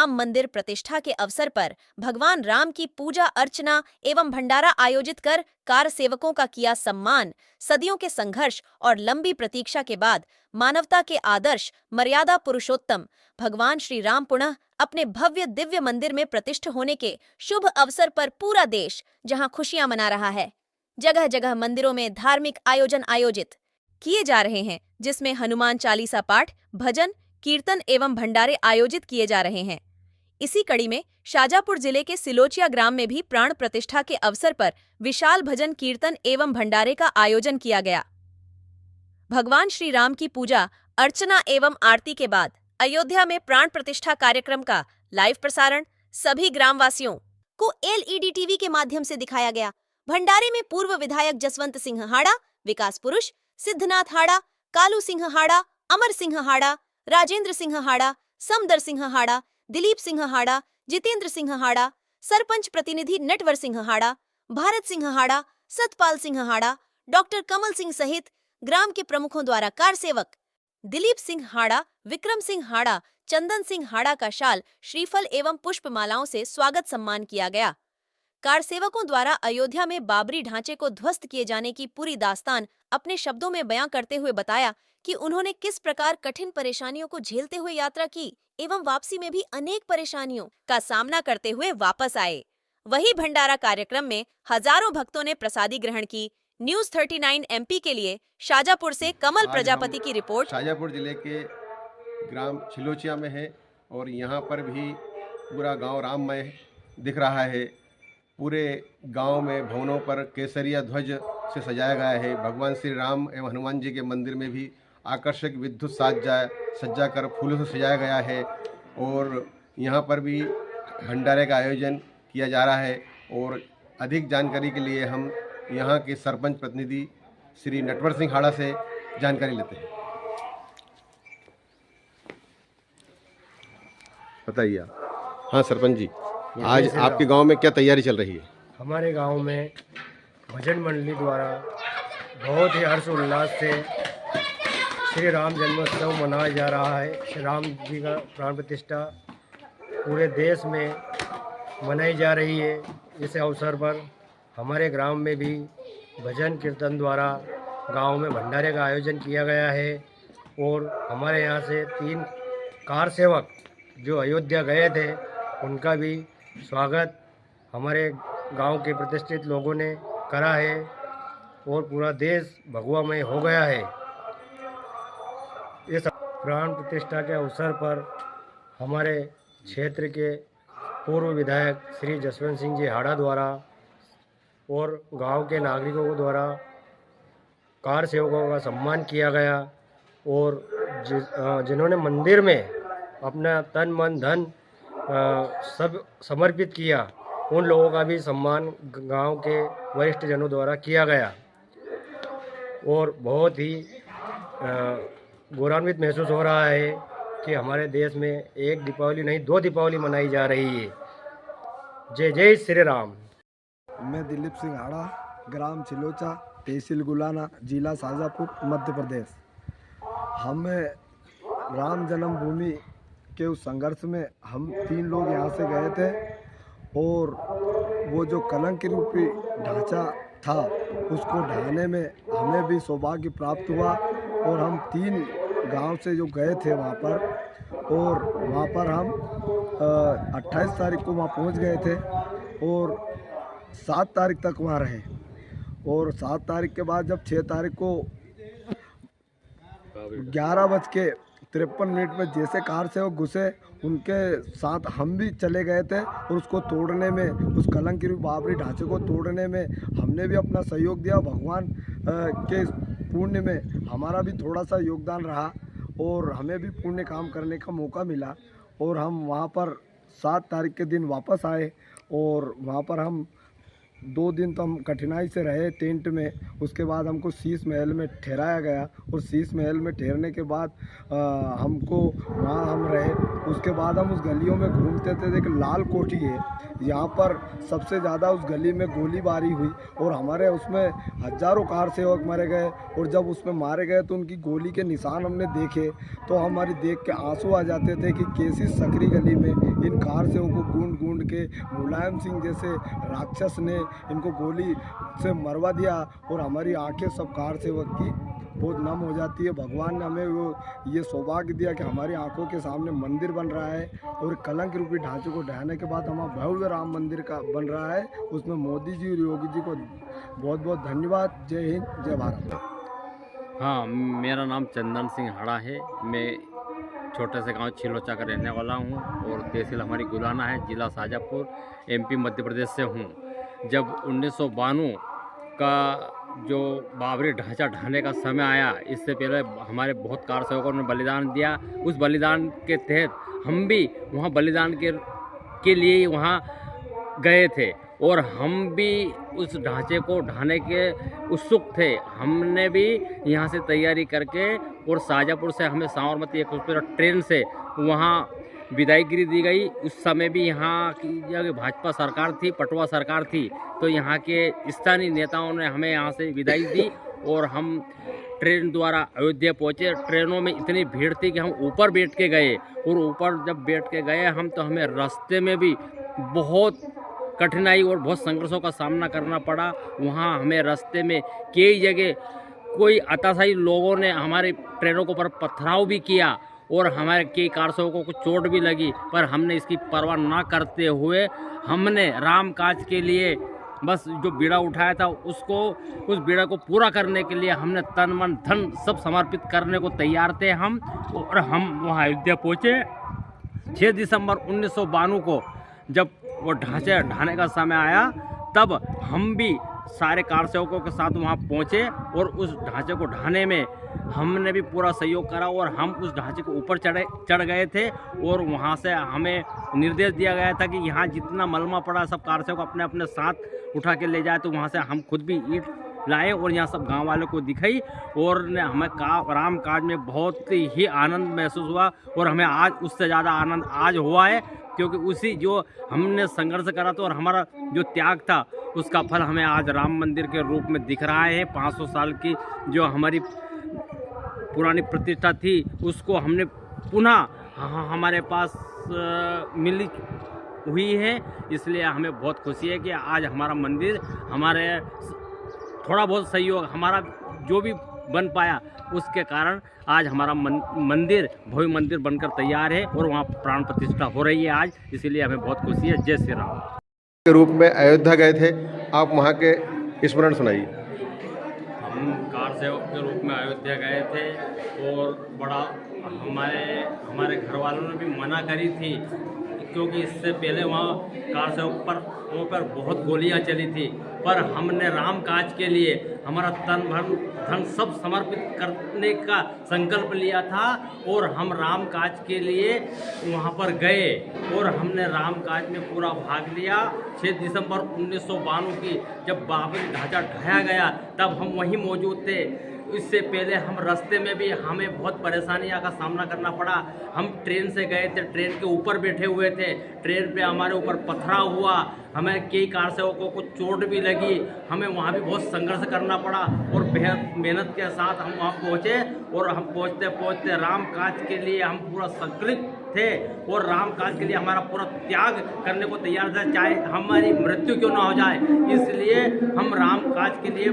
राम मंदिर प्रतिष्ठा के अवसर पर भगवान राम की पूजा अर्चना एवं भंडारा आयोजित कर कार सेवकों का किया सम्मान। सदियों के संघर्ष और लंबी प्रतीक्षा के बाद मानवता के आदर्श मर्यादा पुरुषोत्तम भगवान श्री राम पुनः अपने भव्य दिव्य मंदिर में प्रतिष्ठित होने के शुभ अवसर पर पूरा देश जहां खुशियां मना रहा है। जगह जगह मंदिरों में धार्मिक आयोजन आयोजित किए जा रहे हैं, जिसमें हनुमान चालीसा पाठ, भजन, कीर्तन एवं भंडारे आयोजित किए जा रहे हैं। इसी कड़ी में शाजापुर जिले के सिलोचिया ग्राम में भी प्राण प्रतिष्ठा के अवसर पर विशाल भजन कीर्तन एवं भंडारे का आयोजन किया गया। भगवान श्री राम की पूजा अर्चना एवं आरती के बाद अयोध्या में प्राण प्रतिष्ठा कार्यक्रम का लाइव प्रसारण सभी ग्रामवासियों को एलईडी टीवी के माध्यम से दिखाया गया। भंडारे में पूर्व विधायक जसवंत सिंह हाड़ा, विकास पुरुष सिद्धनाथ हाड़ा, कालू सिंह हाड़ा, अमर सिंह हाड़ा, राजेंद्र सिंह हाड़ा, समदर सिंह हाड़ा, दिलीप सिंह हाड़ा, जितेंद्र सिंह हाड़ा, सरपंच प्रतिनिधि नटवर सिंह हाड़ा, भारत सिंह हाड़ा, सतपाल सिंह हाड़ा, डॉक्टर कमल सिंह सहित ग्राम के प्रमुखों द्वारा कार सेवक दिलीप सिंह हाड़ा, विक्रम सिंह हाड़ा, चंदन सिंह हाड़ा का शाल, श्रीफल एवं पुष्पमालाओं से स्वागत सम्मान किया गया। कार सेवकों द्वारा अयोध्या में बाबरी ढांचे को ध्वस्त किए जाने की पूरी दास्तान अपने शब्दों में बयां करते हुए बताया कि उन्होंने किस प्रकार कठिन परेशानियों को झेलते हुए यात्रा की एवं वापसी में भी अनेक परेशानियों का सामना करते हुए वापस आए। वही भंडारा कार्यक्रम में हजारों भक्तों ने प्रसादी ग्रहण की। न्यूज 39 एमपी के लिए शाजापुर से कमल प्रजापति की रिपोर्ट। शाजापुर जिले के ग्राम छिलोचिया में है और यहाँ पर भी पूरा गांव राममय दिख रहा है। पूरे गांव में भवनों पर केसरिया ध्वज से सजाया गया है। भगवान श्री राम एवं हनुमान जी के मंदिर में भी आकर्षक विद्युत सज्जा कर फूलों से सजाया गया है और यहाँ पर भी भंडारे का आयोजन किया जा रहा है। और अधिक जानकारी के लिए हम यहाँ के सरपंच प्रतिनिधि श्री नटवर सिंह हाड़ा से जानकारी लेते हैं। बताइए आप। हाँ सरपंच जी, आज आपके गांव में क्या तैयारी चल रही है? हमारे गांव में भजन मंडली द्वारा बहुत ही हर्ष उल्लास से श्री राम जन्मोत्सव मनाया जा रहा है। श्री राम जी का प्राण प्रतिष्ठा पूरे देश में मनाई जा रही है। इस अवसर पर हमारे ग्राम में भी भजन कीर्तन द्वारा गांव में भंडारे का आयोजन किया गया है और हमारे यहाँ से 3 कार सेवक जो अयोध्या गए थे उनका भी स्वागत हमारे गांव के प्रतिष्ठित लोगों ने करा है और पूरा देश भगवामय हो गया है। इस प्राण प्रतिष्ठा के अवसर पर हमारे क्षेत्र के पूर्व विधायक श्री जसवंत सिंह जी हाड़ा द्वारा और गांव के नागरिकों द्वारा कार सेवकों का सम्मान किया गया और जिन्होंने मंदिर में अपना तन मन धन सब समर्पित किया उन लोगों का भी सम्मान गांव के वरिष्ठ जनों द्वारा किया गया और बहुत ही गौरवान्वित महसूस हो रहा है कि हमारे देश में एक दीपावली नहीं 2 दीपावली मनाई जा रही है। जय जय श्री राम। मैं दिलीप सिंह हाड़ा, ग्राम छिलोचा, तहसील गुलाना, जिला शाजापुर, मध्य प्रदेश। हमें राम जन्मभूमि के उस संघर्ष में हम 3 लोग यहाँ से गए थे और वो जो कलंक रूपी ढांचा था उसको ढाने में हमें भी सौभाग्य प्राप्त हुआ और हम 3 गांव से जो गए थे वहाँ पर और वहाँ पर हम 28 तारीख को वहाँ पहुँच गए थे और 7 तारीख तक वहाँ रहे और 7 तारीख के बाद जब 6 तारीख को 11:53 में जैसे कार से वो घुसे उनके साथ हम भी चले गए थे और उसको तोड़ने में, उस कलंक रूपी बाबरी ढांचे को तोड़ने में हमने भी अपना सहयोग दिया। भगवान के पुण्य में हमारा भी थोड़ा सा योगदान रहा और हमें भी पुण्य काम करने का मौका मिला और हम वहाँ पर 7 तारीख के दिन वापस आए और वहाँ पर हम 2 दिन तो हम कठिनाई से रहे टेंट में। उसके बाद हमको शीश महल में ठहराया गया और शीश महल में ठहरने के बाद हमको वहाँ हम रहे। उसके बाद हम उस गलियों में घूमते थे। एक लाल कोठी है, यहाँ पर सबसे ज़्यादा उस गली में गोलीबारी हुई और हमारे उसमें हज़ारों कार सेवक मारे गए। और जब उसमें मारे गए तो उनकी गोली के निशान हमने देखे तो हमारी देख के आंसू आ जाते थे कि कैसी सकरी गली में इन कार सेवकों को गूंद गूंद के मुलायम सिंह जैसे राक्षस ने इनको गोली से मरवा दिया। और हमारी आंखें सब कार सेवक की बहुत नम हो जाती है। भगवान ने हमें वो ये सौभाग्य दिया कि हमारी आंखों के सामने मंदिर बन रहा है और कलंक रूपी ढांचे को ढहाने के बाद हमारा भव्य राम मंदिर का बन रहा है। उसमें मोदी जी और योगी जी को बहुत बहुत धन्यवाद। जय हिंद, जय भारत। हाँ, मेरा नाम चंदन सिंह हाड़ा है। मैं छोटे से गांव छिलोचा का रहने वाला हूं और तहसील हमारी गुलाना है, ज़िला शाजापुर, एमपी मध्य प्रदेश से हूं। जब 1992 का जो बाबरी ढांचा ढाने का समय आया, इससे पहले हमारे बहुत कार सेवकों ने बलिदान दिया। उस बलिदान के तहत हम भी वहाँ बलिदान के लिए वहाँ गए थे और हम भी उस ढांचे को ढाने के उत्सुक थे। हमने भी यहाँ से तैयारी करके और शाजापुर से हमें साबरमती एक्सप्रेस ट्रेन से वहाँ विदाईगिरी दी गई। उस समय भी यहाँ की भाजपा सरकार थी, पटवा सरकार थी, तो यहाँ के स्थानीय नेताओं ने हमें यहाँ से विदाई दी और हम ट्रेन द्वारा अयोध्या पहुँचे। ट्रेनों में इतनी भीड़ थी कि हम ऊपर बैठ के गए और ऊपर जब बैठ के गए हम तो हमें रास्ते में भी बहुत कठिनाई और बहुत संघर्षों का सामना करना पड़ा। वहाँ हमें रास्ते में कई जगह कोई अताशाही लोगों ने हमारे ट्रेनों के ऊपर पथराव भी किया और हमारे कई कार सेवकों को चोट भी लगी, पर हमने इसकी परवाह ना करते हुए हमने राम काज के लिए बस जो बीड़ा उठाया था उस बीड़ा को पूरा करने के लिए हमने तन मन धन सब समर्पित करने को तैयार थे हम। और हम वहाँ अयोध्या पहुँचे 6 दिसंबर 1992 को। जब वो ढांचे ढाने का समय आया तब हम भी सारे कार सेवकों के साथ वहाँ पहुँचे और उस ढांचे को ढाने में हमने भी पूरा सहयोग करा और हम उस ढांचे के ऊपर चढ़ गए थे। और वहाँ से हमें निर्देश दिया गया था कि यहाँ जितना मलमा पड़ा सब कार सेवक अपने अपने साथ उठा के ले जाए। तो वहाँ से हम खुद भी ईंट लाए और यहाँ सब गांव वालों को दिखाई और हमें राम काज में बहुत ही आनंद महसूस हुआ। और हमें आज उससे ज़्यादा आनंद आज हुआ है क्योंकि उसी जो हमने संघर्ष करा था और हमारा जो त्याग था उसका फल हमें आज राम मंदिर के रूप में दिख रहा है। 500 साल की जो हमारी पुरानी प्रतिष्ठा थी उसको हमने पुनः हमारे पास मिली हुई है। इसलिए हमें बहुत खुशी है कि आज हमारा मंदिर हमारे थोड़ा बहुत सहयोग हमारा जो भी बन पाया उसके कारण आज हमारा मंदिर भव्य मंदिर बनकर तैयार है और वहाँ प्राण प्रतिष्ठा हो रही है आज। इसीलिए हमें बहुत खुशी है। जय श्री राम। के रूप में अयोध्या गए थे, आप वहाँ के स्मरण सुनाइए। हम कार सेवक के रूप में अयोध्या गए थे और बड़ा हमारे घर वालों ने भी मना करी थी क्योंकि इससे पहले वहाँ कार सेवक पर बहुत गोलियां चली थी, पर हमने राम काज के लिए हमारा तन धन सब समर्पित करने का संकल्प लिया था और हम राम काज के लिए वहाँ पर गए और हमने राम काज में पूरा भाग लिया। 6 दिसंबर 1992 की जब बाबरी ढांचा ढाया गया तब हम वहीं मौजूद थे। इससे पहले हम रास्ते में भी हमें बहुत परेशानियों का सामना करना पड़ा। हम ट्रेन से गए थे, ट्रेन के ऊपर बैठे हुए थे, ट्रेन पे हमारे ऊपर पथराव हुआ, हमें कई कार सेवकों को चोट भी लगी, हमें वहाँ भी बहुत संघर्ष करना पड़ा और बेहद मेहनत के साथ हम वहाँ पहुँचे और हम पहुँचते पहुँचते राम काज के लिए हम पूरा संकल्पित थे और राम काज के लिए हमारा पूरा त्याग करने को तैयार था, चाहे हमारी मृत्यु क्यों ना हो जाए। इसलिए हम राम काज के लिए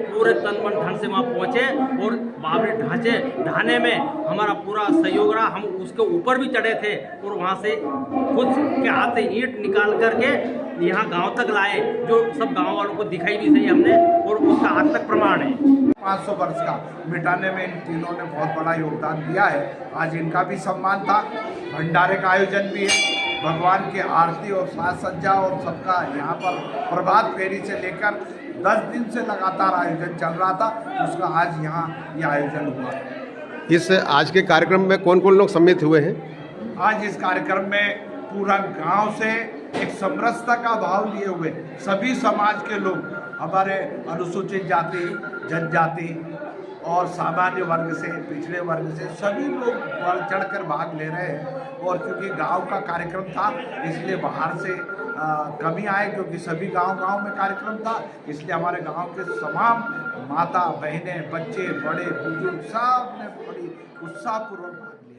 पूरे तन मन धन से वहाँ पहुँचे और बाबरी ढांचे ढाने में हमारा पूरा सहयोग रहा। हम उसके ऊपर भी चढ़े थे और वहाँ से खुद के हाथ से ईंट निकाल करके यहाँ गांव तक लाए, जो सब गांव वालों को दिखाई भी सही हमने और उसका आज तक प्रमाण है। 500 वर्ष का मिटाने में इन तीनों ने बहुत बड़ा योगदान दिया है। आज इनका भी सम्मान था, भंडारे का आयोजन भी है, भगवान की आरती और साज सज्जा और सबका यहाँ पर प्रभात फेरी से लेकर 10 दिन से लगातार आयोजन चल रहा था, उसका आज यहाँ ये आयोजन हुआ। इस आज के कार्यक्रम में कौन कौन लोग सम्मिलित हुए हैं? आज इस कार्यक्रम में पूरा गांव से एक समरसता का भाव लिए हुए सभी समाज के लोग, हमारे अनुसूचित जाति, जनजाति और सामान्य वर्ग से, पिछड़े वर्ग से सभी लोग बढ़ चढ़ कर भाग ले रहे हैं। और क्योंकि गांव का कार्यक्रम था इसलिए बाहर से कमी आए, क्योंकि सभी गांव में कार्यक्रम था, इसलिए हमारे गांव के तमाम माता बहनें, बच्चे, बड़े बुजुर्ग सब ने बड़ी उत्साहपूर्वक भाग लिया।